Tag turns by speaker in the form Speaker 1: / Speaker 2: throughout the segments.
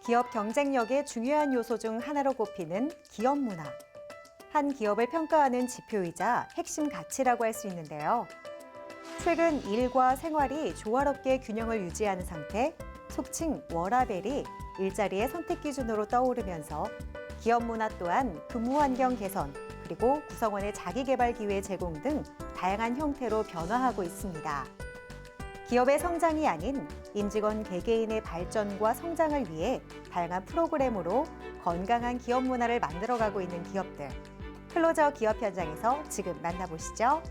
Speaker 1: 기업 경쟁력의 중요한 요소 중 하나로 꼽히는 기업 문화. 한 기업을 평가하는 지표이자 핵심 가치라고 할 수 있는데요. 최근 일과 생활이 조화롭게 균형을 유지하는 상태, 속칭 워라밸이 일자리의 선택 기준으로 떠오르면서 기업 문화 또한 근무 환경 개선, 그리고 구성원의 자기 개발 기회 제공 등 다양한 형태로 변화하고 있습니다. 기업의 성장이 아닌 임직원 개개인의 발전과 성장을 위해 다양한 프로그램으로 건강한 기업 문화를 만들어가고 있는 기업들. 클로저 기업 현장에서 지금 만나보시죠.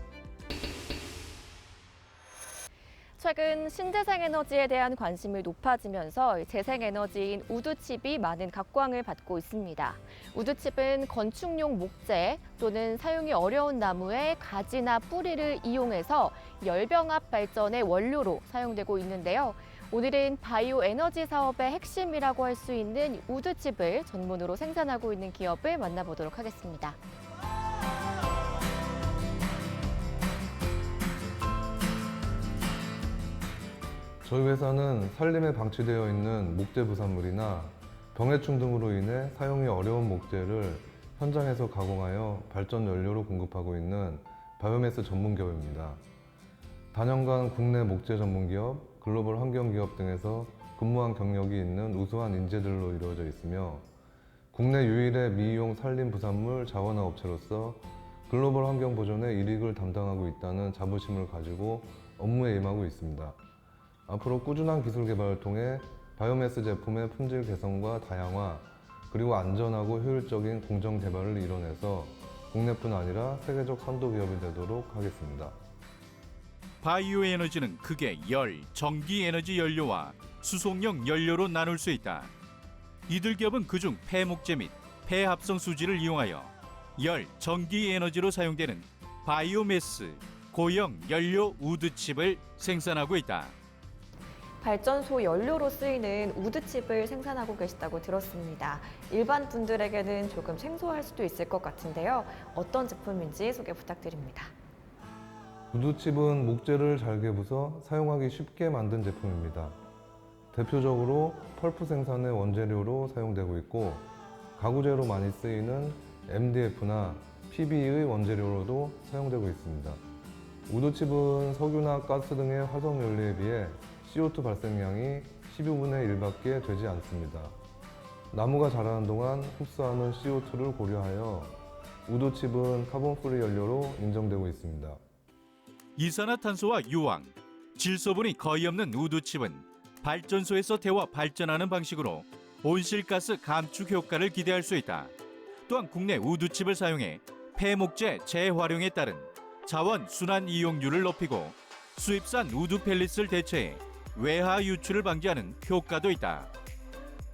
Speaker 2: 최근 신재생 에너지에 대한 관심이 높아지면서 재생에너지인 우드칩이 많은 각광을 받고 있습니다. 우드칩은 건축용 목재 또는 사용이 어려운 나무의 가지나 뿌리를 이용해서 열병합 발전의 원료로 사용되고 있는데요. 오늘은 바이오 에너지 사업의 핵심이라고 할 수 있는 우드칩을 전문으로 생산하고 있는 기업을 만나보도록 하겠습니다.
Speaker 3: 저희 회사는 산림에 방치되어 있는 목재 부산물이나 병해충 등으로 인해 사용이 어려운 목재를 현장에서 가공하여 발전 연료로 공급하고 있는 바이오매스 전문 기업입니다. 단연간 국내 목재 전문 기업, 글로벌 환경 기업 등에서 근무한 경력이 있는 우수한 인재들로 이루어져 있으며 국내 유일의 미이용 산림 부산물 자원화 업체로서 글로벌 환경 보존의 일익을 담당하고 있다는 자부심을 가지고 업무에 임하고 있습니다. 앞으로 꾸준한 기술 개발을 통해 바이오매스 제품의 품질 개선과 다양화, 그리고 안전하고 효율적인 공정 개발을 이뤄내서 국내뿐 아니라 세계적 선도 기업이 되도록 하겠습니다.
Speaker 4: 바이오 에너지는 크게 열, 전기 에너지 연료와 수송용 연료로 나눌 수 있다. 이들 기업은 그중 폐목재 및 폐합성 수지를 이용하여 열, 전기 에너지로 사용되는 바이오매스, 고형 연료 우드칩을 생산하고 있다.
Speaker 2: 발전소 연료로 쓰이는 우드칩을 생산하고 계시다고 들었습니다. 일반 분들에게는 조금 생소할 수도 있을 것 같은데요. 어떤 제품인지 소개 부탁드립니다.
Speaker 3: 우드칩은 목재를 잘게 부숴 사용하기 쉽게 만든 제품입니다. 대표적으로 펄프 생산의 원재료로 사용되고 있고 가구재로 많이 쓰이는 MDF나 PB의 원재료로도 사용되고 있습니다. 우드칩은 석유나 가스 등의 화석 연료에 비해 CO2 발생량이 12분의 1밖에 되지 않습니다. 나무가 자라는 동안 흡수하는 CO2를 고려하여 우드칩은 카본 프리 연료로 인정되고 있습니다.
Speaker 4: 이산화탄소와 유황, 질소분이 거의 없는 우드칩은 발전소에서 태워 발전하는 방식으로 온실가스 감축 효과를 기대할 수 있다. 또한 국내 우드칩을 사용해 폐목재 재활용에 따른 자원 순환 이용률을 높이고 수입산 우드 펠릿을 대체해 외화 유출을 방지하는 효과도 있다.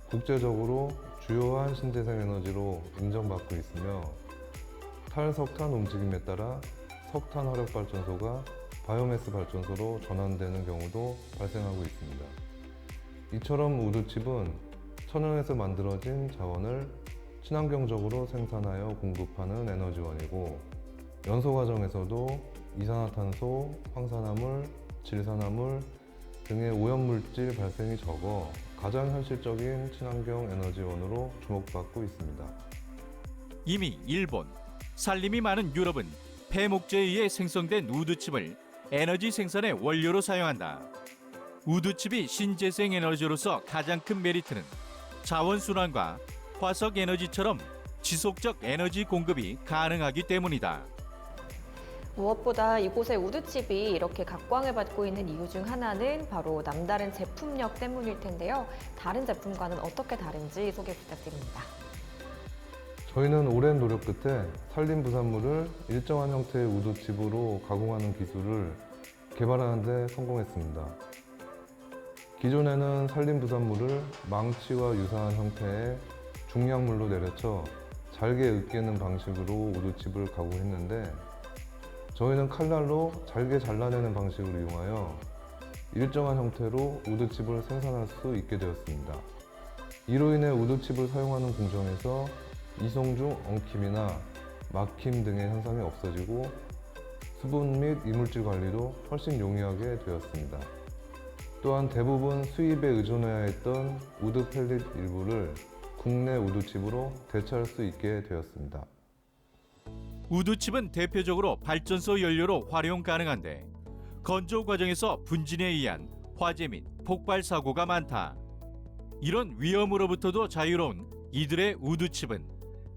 Speaker 3: 국제적으로 주요한 신재생 에너지로 인정받고 있으며 탈석탄 움직임에 따라 석탄 화력 발전소가 바이오매스 발전소로 전환되는 경우도 발생하고 있습니다. 이처럼 우드칩은 천연에서 만들어진 자원을 친환경적으로 생산하여 공급하는 에너지원이고 연소 과정에서도 이산화탄소, 황산화물, 질산화물 등의 오염물질 발생이 적어 가장 현실적인 친환경 에너지원으로 주목받고 있습니다.
Speaker 4: 이미 일본, 산림이 많은 유럽은 폐목재에 의해 생성된 우드칩을 에너지 생산의 원료로 사용한다. 우드칩이 신재생 에너지로서 가장 큰 메리트는 자원 순환과 화석 에너지처럼 지속적 에너지 공급이 가능하기 때문이다.
Speaker 2: 무엇보다 이곳의 우드칩이 이렇게 각광을 받고 있는 이유 중 하나는 바로 남다른 제품력 때문일 텐데요. 다른 제품과는 어떻게 다른지 소개 부탁드립니다.
Speaker 3: 저희는 오랜 노력 끝에 산림 부산물을 일정한 형태의 우드칩으로 가공하는 기술을 개발하는 데 성공했습니다. 기존에는 산림 부산물을 망치와 유사한 형태의 중량물로 내려쳐 잘게 으깨는 방식으로 우드칩을 가공했는데 저희는 칼날로 잘게 잘라내는 방식을 이용하여 일정한 형태로 우드칩을 생산할 수 있게 되었습니다. 이로 인해 우드칩을 사용하는 공정에서 이송 중 엉킴이나 막힘 등의 현상이 없어지고 수분 및 이물질 관리도 훨씬 용이하게 되었습니다. 또한 대부분 수입에 의존해야 했던 우드 펠릿 일부를 국내 우드칩으로 대체할 수 있게 되었습니다.
Speaker 4: 우드칩은 대표적으로 발전소 연료로 활용 가능한데 건조 과정에서 분진에 의한 화재 및 폭발 사고가 많다. 이런 위험으로부터도 자유로운 이들의 우드칩은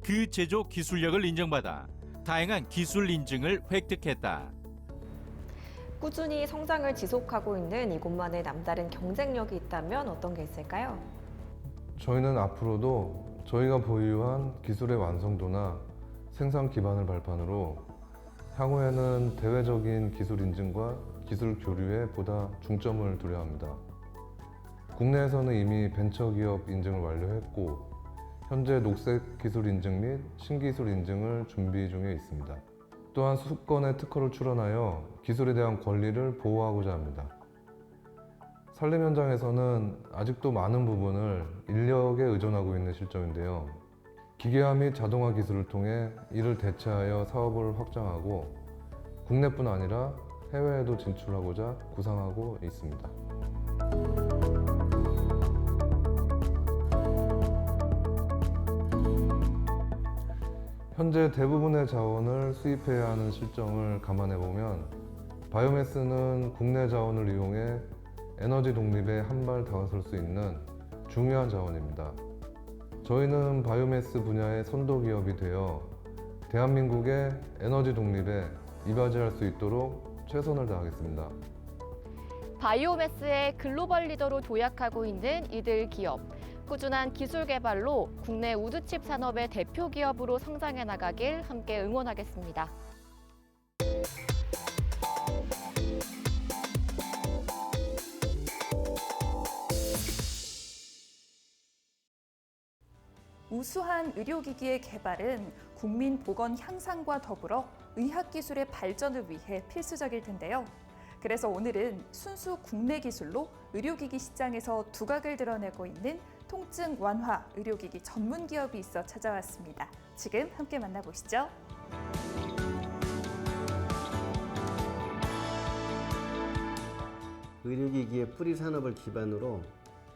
Speaker 4: 그 제조 기술력을 인정받아 다양한 기술 인증을 획득했다.
Speaker 2: 꾸준히 성장을 지속하고 있는 이곳만의 남다른 경쟁력이 있다면 어떤 게 있을까요?
Speaker 3: 저희는 앞으로도 저희가 보유한 기술의 완성도나 생산 기반을 발판으로 향후에는 대외적인 기술 인증과 기술 교류에 보다 중점을 두려 합니다. 국내에서는 이미 벤처기업 인증을 완료했고 현재 녹색 기술 인증 및 신기술 인증을 준비 중에 있습니다. 또한 수건의 특허를 출원하여 기술에 대한 권리를 보호하고자 합니다. 산림 현장에서는 아직도 많은 부분을 인력에 의존하고 있는 실정인데요. 기계화 및 자동화 기술을 통해 이를 대체하여 사업을 확장하고 국내뿐 아니라 해외에도 진출하고자 구상하고 있습니다. 현재 대부분의 자원을 수입해야 하는 실정을 감안해 보면 바이오매스는 국내 자원을 이용해 에너지 독립에 한 발 다가설 수 있는 중요한 자원입니다. 저희는 바이오매스 분야의 선도 기업이 되어 대한민국의 에너지 독립에 이바지할 수 있도록 최선을 다하겠습니다.
Speaker 2: 바이오매스의 글로벌 리더로 도약하고 있는 이들 기업. 꾸준한 기술 개발로 국내 우드칩 산업의 대표 기업으로 성장해 나가길 함께 응원하겠습니다.
Speaker 5: 우수한 의료기기의 개발은 국민 보건 향상과 더불어 의학기술의 발전을 위해 필수적일 텐데요. 그래서 오늘은 순수 국내 기술로 의료기기 시장에서 두각을 드러내고 있는 통증 완화 의료기기 전문 기업이 있어 찾아왔습니다. 지금 함께 만나보시죠.
Speaker 6: 의료기기의 뿌리 산업을 기반으로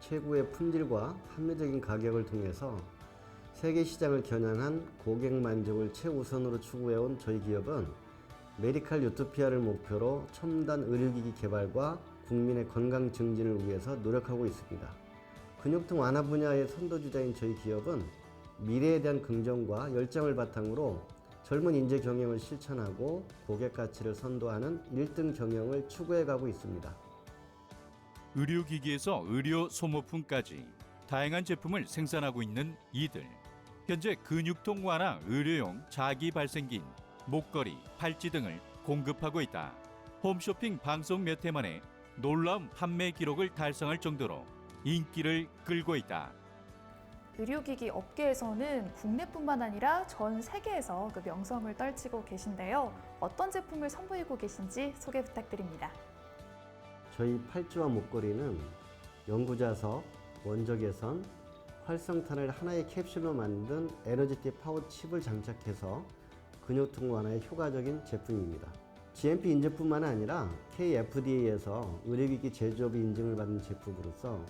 Speaker 6: 최고의 품질과 합리적인 가격을 통해서 세계 시장을 겨냥한 고객 만족을 최우선으로 추구해온 저희 기업은 메디칼 유토피아를 목표로 첨단 의료기기 개발과 국민의 건강 증진을 위해서 노력하고 있습니다. 근육통 완화 분야의 선도주자인 저희 기업은 미래에 대한 긍정과 열정을 바탕으로 젊은 인재 경영을 실천하고 고객 가치를 선도하는 1등 경영을 추구해가고 있습니다.
Speaker 4: 의료기기에서 의료 소모품까지 다양한 제품을 생산하고 있는 이들. 현재 근육통 완화 의료용 자기 발생기인 목걸이, 팔찌 등을 공급하고 있다. 홈쇼핑 방송 몇 해 만에 놀라운 판매 기록을 달성할 정도로 인기를 끌고 있다.
Speaker 5: 의료기기 업계에서는 국내뿐만 아니라 전 세계에서 그 명성을 떨치고 계신데요. 어떤 제품을 선보이고 계신지 소개 부탁드립니다.
Speaker 6: 저희 팔찌와 목걸이는 연구자석, 원적외선, 활성탄을 하나의 캡슐로 만든 에너지틱 파워 칩을 장착해서 근육통 완화에 효과적인 제품입니다. GMP 인증뿐만 아니라 KFDA에서 의료기기 제조업의 인증을 받은 제품으로서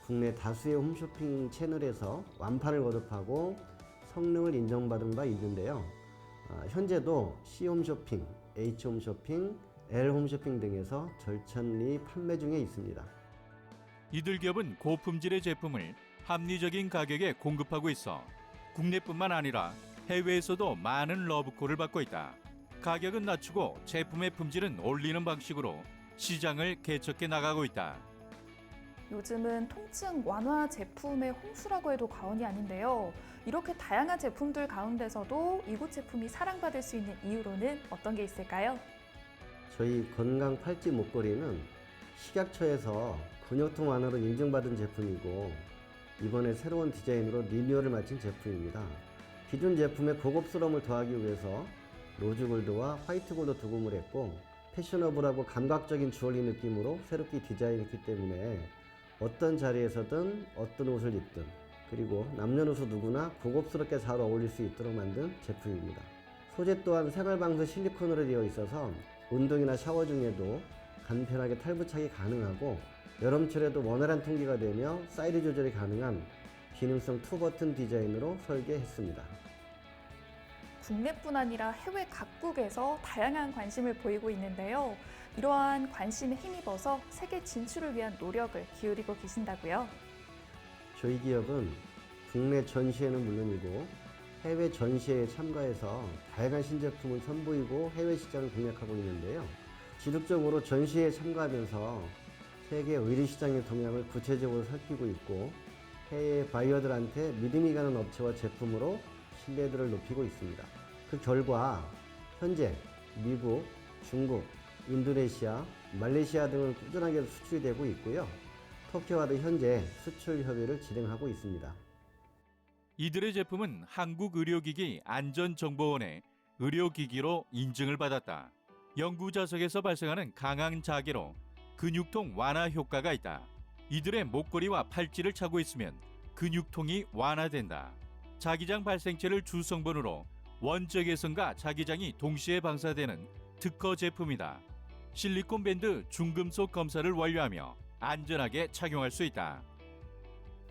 Speaker 6: 국내 다수의 홈쇼핑 채널에서 완판을 거듭하고 성능을 인정받은 바 있는데요. 현재도 C홈쇼핑, H홈쇼핑, L홈쇼핑 등에서 절찬리 판매 중에 있습니다.
Speaker 4: 이들 기업은 고품질의 제품을 합리적인 가격에 공급하고 있어 국내뿐만 아니라 해외에서도 많은 러브콜을 받고 있다. 가격은 낮추고 제품의 품질은 올리는 방식으로 시장을 개척해 나가고 있다.
Speaker 5: 요즘은 통증 완화 제품의 홍수라고 해도 과언이 아닌데요. 이렇게 다양한 제품들 가운데서도 이곳 제품이 사랑받을 수 있는 이유로는 어떤 게 있을까요?
Speaker 6: 저희 건강 팔찌 목걸이는 식약처에서 근육통 완화로 인증받은 제품이고 이번에 새로운 디자인으로 리뉴얼을 마친 제품입니다. 기존 제품의 고급스러움을 더하기 위해서 로즈골드와 화이트골드 도금을 했고 패셔너블하고 감각적인 주얼리 느낌으로 새롭게 디자인했기 때문에 어떤 자리에서든 어떤 옷을 입든 그리고 남녀노소 누구나 고급스럽게 잘 어울릴 수 있도록 만든 제품입니다. 소재 또한 생활방수 실리콘으로 되어 있어서 운동이나 샤워 중에도 간편하게 탈부착이 가능하고 여름철에도 원활한 통기가 되며 사이즈 조절이 가능한 기능성 2버튼 디자인으로 설계했습니다.
Speaker 5: 국내뿐 아니라 해외 각국에서 다양한 관심을 보이고 있는데요. 이러한 관심에 힘입어서 세계 진출을 위한 노력을 기울이고 계신다고요.
Speaker 6: 저희 기업은 국내 전시회는 물론이고 해외 전시회에 참가해서 다양한 신제품을 선보이고 해외 시장을 공략하고 있는데요. 지속적으로 전시회에 참가하면서 세계 의류 시장의 동향을 구체적으로 살피고 있고 해외 바이어들한테 믿음이 가는 업체와 제품으로 신뢰도를 높이고 있습니다. 그 결과 현재 미국, 중국, 인도네시아, 말레이시아 등을 꾸준하게 수출이 되고 있고요. 터키와도 현재 수출 협의를 진행하고 있습니다.
Speaker 4: 이들의 제품은 한국의료기기 안전정보원의 의료기기로 인증을 받았다. 연구 자석에서 발생하는 강한 자개로 근육통 완화 효과가 있다. 이들의 목걸이와 팔찌를 차고 있으면 근육통이 완화된다. 자기장 발생체를 주성분으로 원적외선과 자기장이 동시에 방사되는 특허 제품이다. 실리콘 밴드 중금속 검사를 완료하며 안전하게 착용할 수 있다.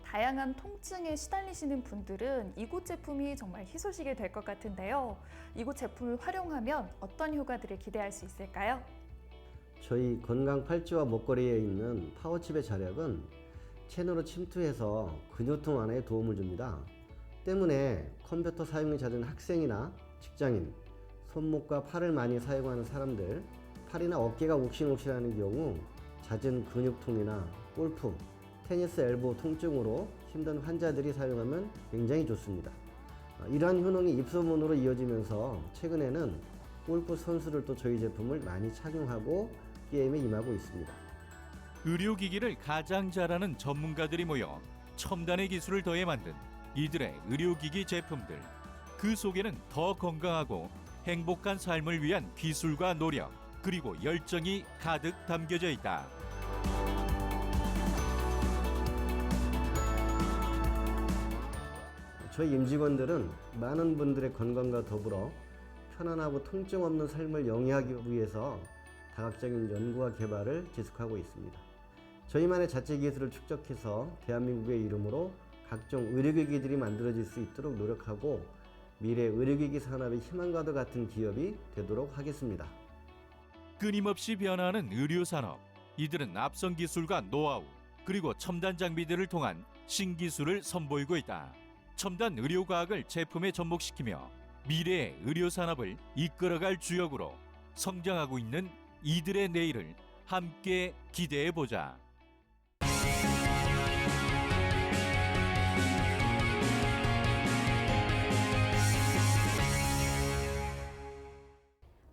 Speaker 5: 다양한 통증에 시달리시는 분들은 이곳 제품이 정말 희소식이 될 것 같은데요. 이곳 제품을 활용하면 어떤 효과들을 기대할 수 있을까요?
Speaker 6: 저희 건강 팔찌와 목걸이에 있는 파워칩의 자력은 체내로 침투해서 근육통 완화에 도움을 줍니다. 때문에 컴퓨터 사용이 잦은 학생이나 직장인, 손목과 팔을 많이 사용하는 사람들, 팔이나 어깨가 욱신욱신하는 경우 잦은 근육통이나 골프, 테니스 엘보 통증으로 힘든 환자들이 사용하면 굉장히 좋습니다. 이러한 효능이 입소문으로 이어지면서 최근에는 골프 선수들도 저희 제품을 많이 착용하고 게임에 임하고 있습니다.
Speaker 4: 의료기기를 가장 잘하는 전문가들이 모여 첨단의 기술을 더해 만든 이들의 의료기기 제품들. 그 속에는 더 건강하고 행복한 삶을 위한 기술과 노력, 그리고 열정이 가득 담겨져 있다.
Speaker 6: 저희 임직원들은 많은 분들의 건강과 더불어 편안하고 통증 없는 삶을 영위하기 위해서 다각적인 연구와 개발을 지속하고 있습니다. 저희만의 자체 기술을 축적해서 대한민국의 이름으로 각종 의료기기들이 만들어질 수 있도록 노력하고 미래 의료기기 산업의 희망과도 같은 기업이 되도록 하겠습니다.
Speaker 4: 끊임없이 변화하는 의료산업. 이들은 앞선 기술과 노하우, 그리고 첨단 장비들을 통한 신기술을 선보이고 있다. 첨단 의료과학을 제품에 접목시키며 미래의 의료산업을 이끌어갈 주역으로 성장하고 있는 이들의 내일을 함께 기대해보자.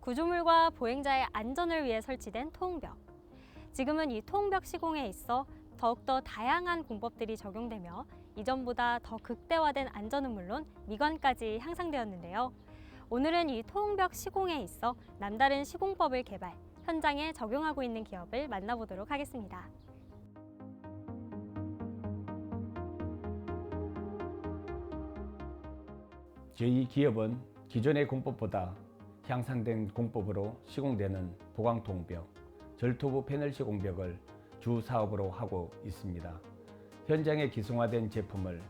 Speaker 7: 구조물과 보행자의 안전을 위해 설치된 통벽. 지금은 이 통벽 시공에 있어 더욱더 다양한 공법들이 적용되며 이전보다 더 극대화된 안전은 물론 미관까지 향상되었는데요. 오늘은 이 통벽 시공에 있어 남다른 시공법을 개발, 현장에 적용하고 있는 기업을 만나보도록 하겠습니다.
Speaker 8: 저희 기업은 기존의 공법보다 향상된 공법으로 시공되는 보강통벽, 절토부 패널 시공벽을 주 사업으로 하고 있습니다. 현장에 기성화된 제품을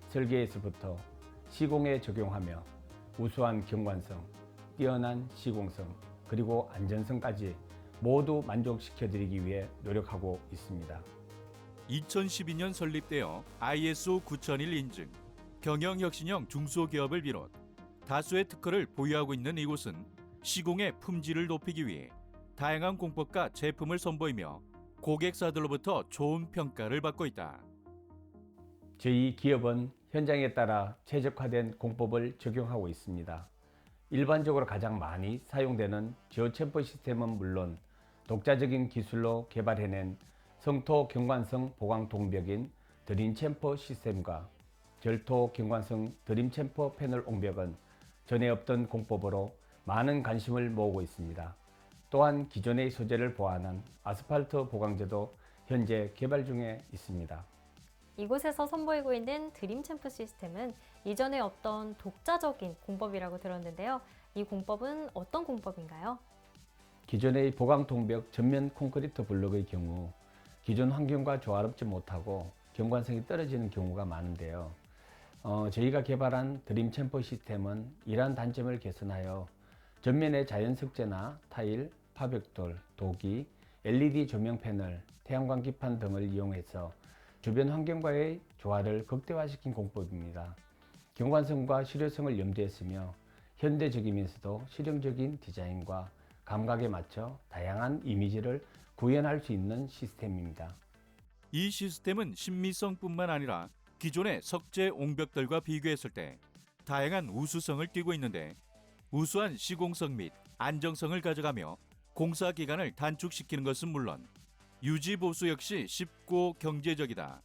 Speaker 8: 설계에서부터 시공에 적용하며 우수한 경관성, 뛰어난 시공성, 그리고 안전성까지 모두 만족시켜드리기 위해 노력하고 있습니다.
Speaker 4: 2012년 설립되어 ISO 9001 인증, 경영혁신형 중소기업을 비롯 다수의 특허를 보유하고 있는 이곳은 시공의 품질을 높이기 위해 다양한 공법과 제품을 선보이며 고객사들로부터 좋은 평가를 받고 있다.
Speaker 8: 저희 기업은 현장에 따라 최적화된 공법을 적용하고 있습니다. 일반적으로 가장 많이 사용되는 지오챔퍼 시스템은 물론 독자적인 기술로 개발해낸 성토 경관성 보강 동벽인 드림챔퍼 시스템과 절토 경관성 드림챔퍼 패널 옹벽은 전에 없던 공법으로 많은 관심을 모으고 있습니다. 또한 기존의 소재를 보완한 아스팔트 보강제도 현재 개발 중에 있습니다.
Speaker 7: 이곳에서 선보이고 있는 드림챔프 시스템은 이전에 없던 독자적인 공법이라고 들었는데요. 이 공법은 어떤 공법인가요?
Speaker 8: 기존의 보강통벽 전면 콘크리트 블록의 경우 기존 환경과 조화롭지 못하고 경관성이 떨어지는 경우가 많은데요. 저희가 개발한 드림 챔퍼 시스템은 이러한 단점을 개선하여 전면에 자연 석재나 타일, 파벽돌, 도기, LED 조명 패널, 태양광 기판 등을 이용해서 주변 환경과의 조화를 극대화시킨 공법입니다. 경관성과 실효성을 염두에 쓰며 현대적이면서도 실용적인 디자인과 감각에 맞춰 다양한 이미지를 구현할 수 있는 시스템입니다.
Speaker 4: 이 시스템은 신미성뿐만 아니라 기존의 석재 옹벽들과 비교했을 때 다양한 우수성을 띠고 있는데 우수한 시공성 및 안정성을 가져가며 공사 기간을 단축시키는 것은 물론 유지 보수 역시 쉽고 경제적이다.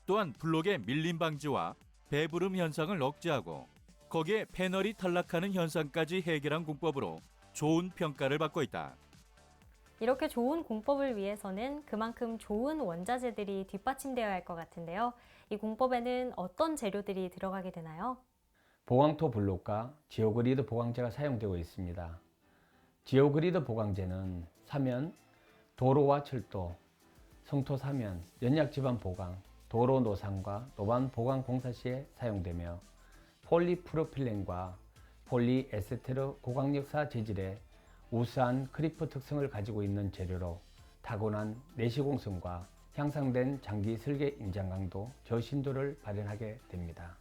Speaker 4: 또한 블록의 밀림 방지와 배부름 현상을 억제하고 거기에 패널이 탈락하는 현상까지 해결한 공법으로 좋은 평가를 받고 있다.
Speaker 7: 이렇게 좋은 공법을 위해서는 그만큼 좋은 원자재들이 뒷받침되어야 할 것 같은데요. 이 공법에는 어떤 재료들이 들어가게 되나요?
Speaker 8: 보강토 블록과 지오그리드 보강제가 사용되고 있습니다. 지오그리드 보강제는 사면, 도로와 철도, 성토 사면, 연약 지반 보강, 도로 노상과 노반 보강 공사 시에 사용되며 폴리프로필렌과 폴리에스테르 고강력사 재질의 우수한 크리프 특성을 가지고 있는 재료로 타고난 내시공성과 향상된 장기 설계 인장 강도, 저신도를 발현하게 됩니다.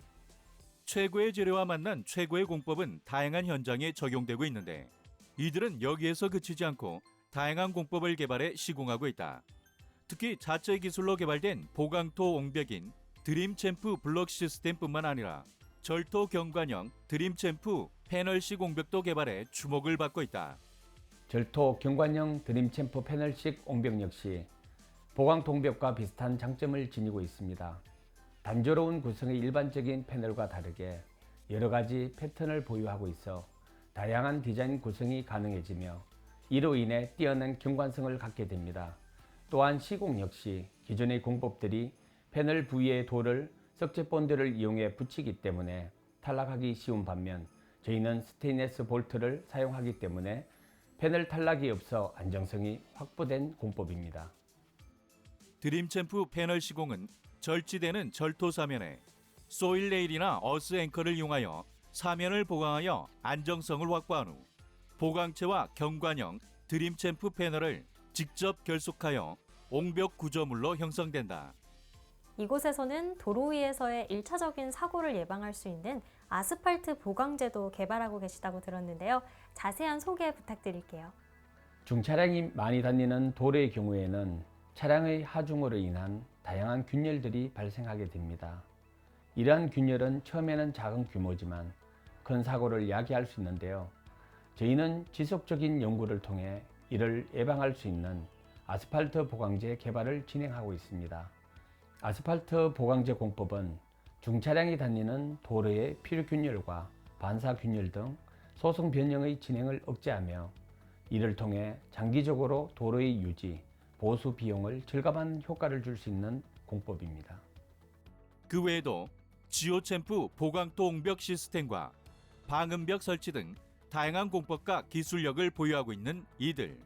Speaker 4: 최고의 재료와 만난 최고의 공법은 다양한 현장에 적용되고 있는데 이들은 여기에서 그치지 않고 다양한 공법을 개발해 시공하고 있다. 특히 자체 기술로 개발된 보강토 옹벽인 드림 챔프 블록 시스템뿐만 아니라 절토 경관형 드림 챔프 패널식 옹벽도 개발해 주목을 받고 있다.
Speaker 8: 절토 경관형 드림 챔프 패널식 옹벽 역시 보강토 옹벽과 비슷한 장점을 지니고 있습니다. 단조로운 구성의 일반적인 패널과 다르게 여러 가지 패턴을 보유하고 있어 다양한 디자인 구성이 가능해지며 이로 인해 뛰어난 경관성을 갖게 됩니다. 또한 시공 역시 기존의 공법들이 패널 부위의 돌을 석재 본드를 이용해 붙이기 때문에 탈락하기 쉬운 반면 저희는 스테인리스 볼트를 사용하기 때문에 패널 탈락이 없어 안정성이 확보된 공법입니다.
Speaker 4: 드림 챔프 패널 시공은 절지되는 절토 사면에 소일 레일이나 어스 앵커를 이용하여 사면을 보강하여 안정성을 확보한 후 보강체와 경관형 드림 챔프 패널을 직접 결속하여 옹벽 구조물로 형성된다.
Speaker 7: 이곳에서는 도로 위에서의 1차적인 사고를 예방할 수 있는 아스팔트 보강제도 개발하고 계시다고 들었는데요. 자세한 소개 부탁드릴게요.
Speaker 8: 중차량이 많이 다니는 도로의 경우에는 차량의 하중으로 인한 다양한 균열들이 발생하게 됩니다. 이러한 균열은 처음에는 작은 규모지만 큰 사고를 야기할 수 있는데요. 저희는 지속적인 연구를 통해 이를 예방할 수 있는 아스팔트 보강제 개발을 진행하고 있습니다. 아스팔트 보강제 공법은 중차량이 다니는 도로의 필요균열과 반사균열 등 소성 변형의 진행을 억제하며 이를 통해 장기적으로 도로의 유지, 보수 비용을 절감하는 효과를 줄 수 있는 공법입니다.
Speaker 4: 그 외에도 지오챔프 보강토 옹벽 시스템과 방음벽 설치 등 다양한 공법과 기술력을 보유하고 있는 이들.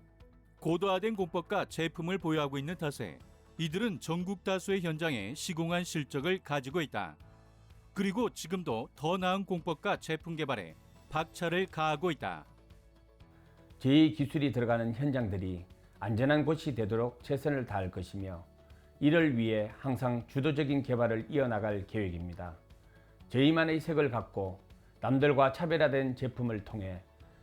Speaker 4: 고도화된 공법과 제품을 보유하고 있는 탓에 이들은 전국 다수의 현장에 시공한 실적을 가지고 있다. 그리고 지금도 더 나은 공법과 제품 개발에 박차를 가하고 있다.
Speaker 8: 저희 기술이 들어가는 현장들이 안전한 곳이 되도록 최선을 다할 것이며 이를 위해 항상 주도적인 개발을 이어나갈 계획입니다. 저희만의 색을 갖고 남들과 차별화된 제품을 통해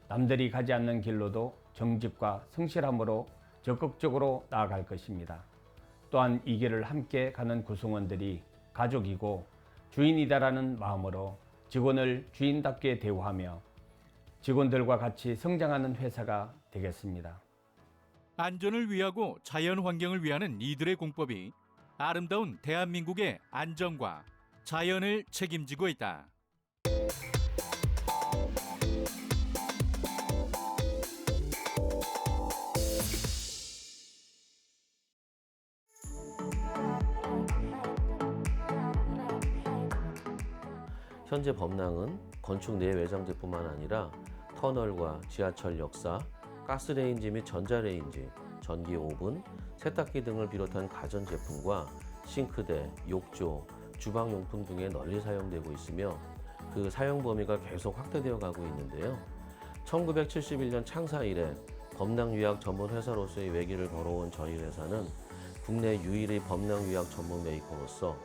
Speaker 8: 남들이 가지 않는 길로도 정직과 성실함으로 적극적으로 나아갈 것입니다. 또한 이 길을 함께 가는 구성원들이 가족이고 주인이다라는 마음으로 직원을 주인답게 대우하며 직원들과 같이 성장하는 회사가 되겠습니다.
Speaker 4: 안전을 위하고 자연 환경을 위하는 이들의 공법이 아름다운 대한민국의 안전과 자연을 책임지고 있다.
Speaker 9: 현재 범랑은 건축 내외장재뿐만 아니라 터널과 지하철 역사, 가스레인지 및 전자레인지, 전기 오븐, 세탁기 등을 비롯한 가전제품과 싱크대, 욕조, 주방용품 등에 널리 사용되고 있으며 그 사용 범위가 계속 확대되어 가고 있는데요. 1971년 창사 이래 범낭유약 전문 회사로서의 외길을 걸어온 저희 회사는 국내 유일의 범낭유약 전문 메이커로서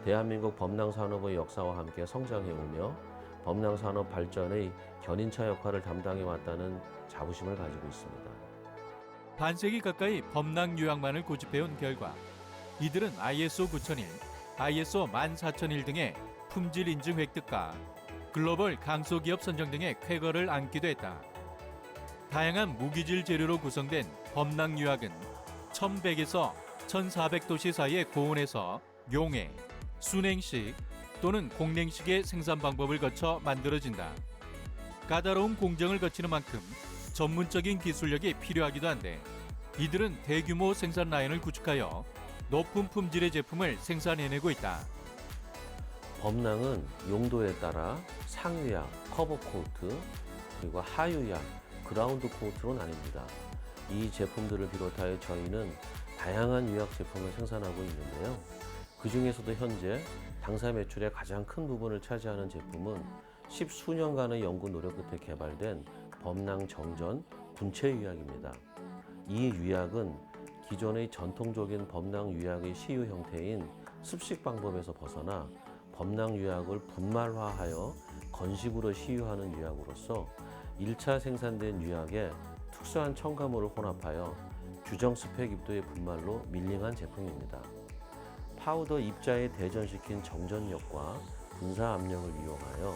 Speaker 9: 대한민국 범낭산업의 역사와 함께 성장해오며 범낭산업 발전의 견인차 역할을 담당해왔다는 자부심을 가지고 있습니다.
Speaker 4: 반세기 가까이 범낭유약만을 고집해온 결과 이들은 ISO 9001, ISO 14001 등의 품질 인증 획득과 글로벌 강소기업 선정 등의 쾌거를 안기도 했다. 다양한 무기질 재료로 구성된 범낭유약은 1100에서 1400도씨 사이의 고온에서 용해, 순행식 또는 공냉식의 생산 방법을 거쳐 만들어진다. 까다로운 공정을 거치는 만큼 전문적인 기술력이 필요하기도 한데 이들은 대규모 생산 라인을 구축하여 높은 품질의 제품을 생산해내고 있다.
Speaker 9: 범낭은 용도에 따라 상유약, 커버 코트, 그리고 하유약, 그라운드 코트로 나뉩니다. 이 제품들을 비롯하여 저희는 다양한 유약 제품을 생산하고 있는데요. 그 중에서도 현재 당사 매출의 가장 큰 부분을 차지하는 제품은 10수년간의 연구 노력 끝에 개발된 범낭 정전 분체 유약입니다. 이 유약은 기존의 전통적인 범낭 유약의 시유 형태인 습식 방법에서 벗어나 범낭 유약을 분말화하여 건식으로 시유하는 유약으로서 1차 생산된 유약에 특수한 첨가물을 혼합하여 규정 스펙 입도의 분말로 밀링한 제품입니다. 파우더 입자에 대전시킨 정전력과 분사 압력을 이용하여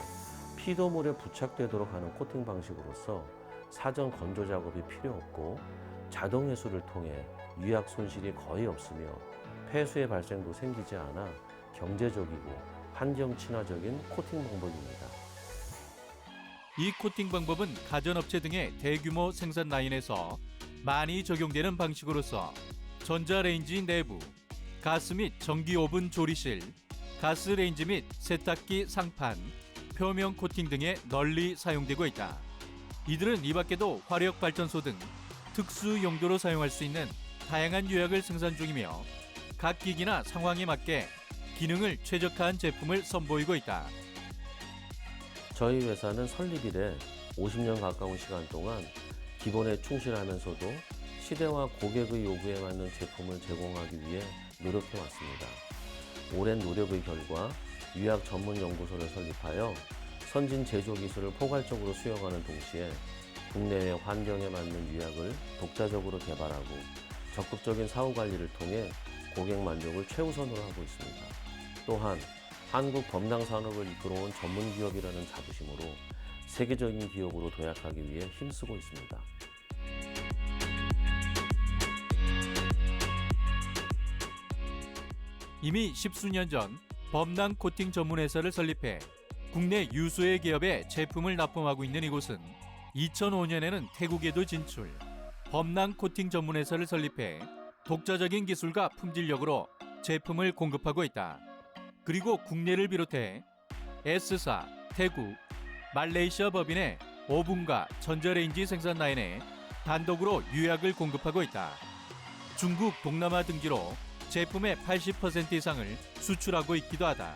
Speaker 9: 피도물에 부착되도록 하는 코팅 방식으로서 사전 건조 작업이 필요 없고 자동 회수를 통해 유약 손실이 거의 없으며 폐수의 발생도 생기지 않아 경제적이고 환경 친화적인 코팅 방법입니다.
Speaker 4: 이 코팅 방법은 가전업체 등의 대규모 생산 라인에서 많이 적용되는 방식으로서 전자레인지 내부, 가스 및 전기 오븐 조리실, 가스레인지 및 세탁기 상판, 표면 코팅 등에 널리 사용되고 있다. 이들은 이 밖에도 화력발전소 등 특수 용도로 사용할 수 있는 다양한 유약을 생산 중이며 각 기기나 상황에 맞게 기능을 최적화한 제품을 선보이고 있다.
Speaker 9: 저희 회사는 설립 이래 50년 가까운 시간 동안 기본에 충실하면서도 시대와 고객의 요구에 맞는 제품을 제공하기 위해 노력해왔습니다. 오랜 노력의 결과 유약 전문 연구소를 설립하여 선진 제조 기술을 포괄적으로 수용하는 동시에 국내외 환경에 맞는 유약을 독자적으로 개발하고 적극적인 사후 관리를 통해 고객 만족을 최우선으로 하고 있습니다. 또한 한국 범낭 산업을 이끌어온 전문 기업이라는 자부심으로 세계적인 기업으로 도약하기 위해 힘쓰고 있습니다.
Speaker 4: 이미 10수년 전 범낭 코팅 전문 회사를 설립해 국내 유수의 기업에 제품을 납품하고 있는 이곳은 2005년에는 태국에도 진출, 범낭 코팅 전문 회사를 설립해 독자적인 기술과 품질력으로 제품을 공급하고 있다. 그리고 국내를 비롯해 S사, 태국, 말레이시아 법인의 오븐과 전자레인지 생산 라인에 단독으로 유약을 공급하고 있다. 중국, 동남아 등지로 제품의 80% 이상을 수출하고 있기도 하다.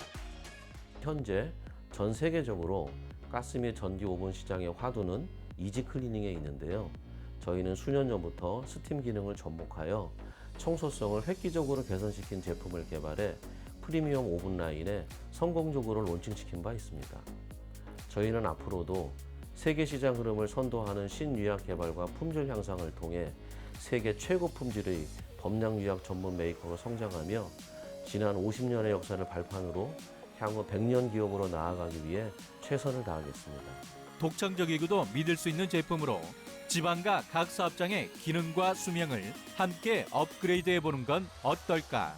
Speaker 9: 현재 전 세계적으로 가스 및 전기 오븐 시장의 화두는 이지 클리닝에 있는데요. 저희는 수년 전부터 스팀 기능을 접목하여 청소성을 획기적으로 개선시킨 제품을 개발해 프리미엄 오븐 라인에 성공적으로 론칭시킨 바 있습니다. 저희는 앞으로도 세계 시장 흐름을 선도하는 신유약 개발과 품질 향상을 통해 세계 최고 품질의 범낭 유약 전문 메이커로 성장하며 지난 50년의 역사를 발판으로 향후 100년 기업으로 나아가기 위해 최선을 다하겠습니다.
Speaker 4: 독창적이고도 믿을 수 있는 제품으로 지방과 각 사업장의 기능과 수명을 함께 업그레이드해보는 건 어떨까?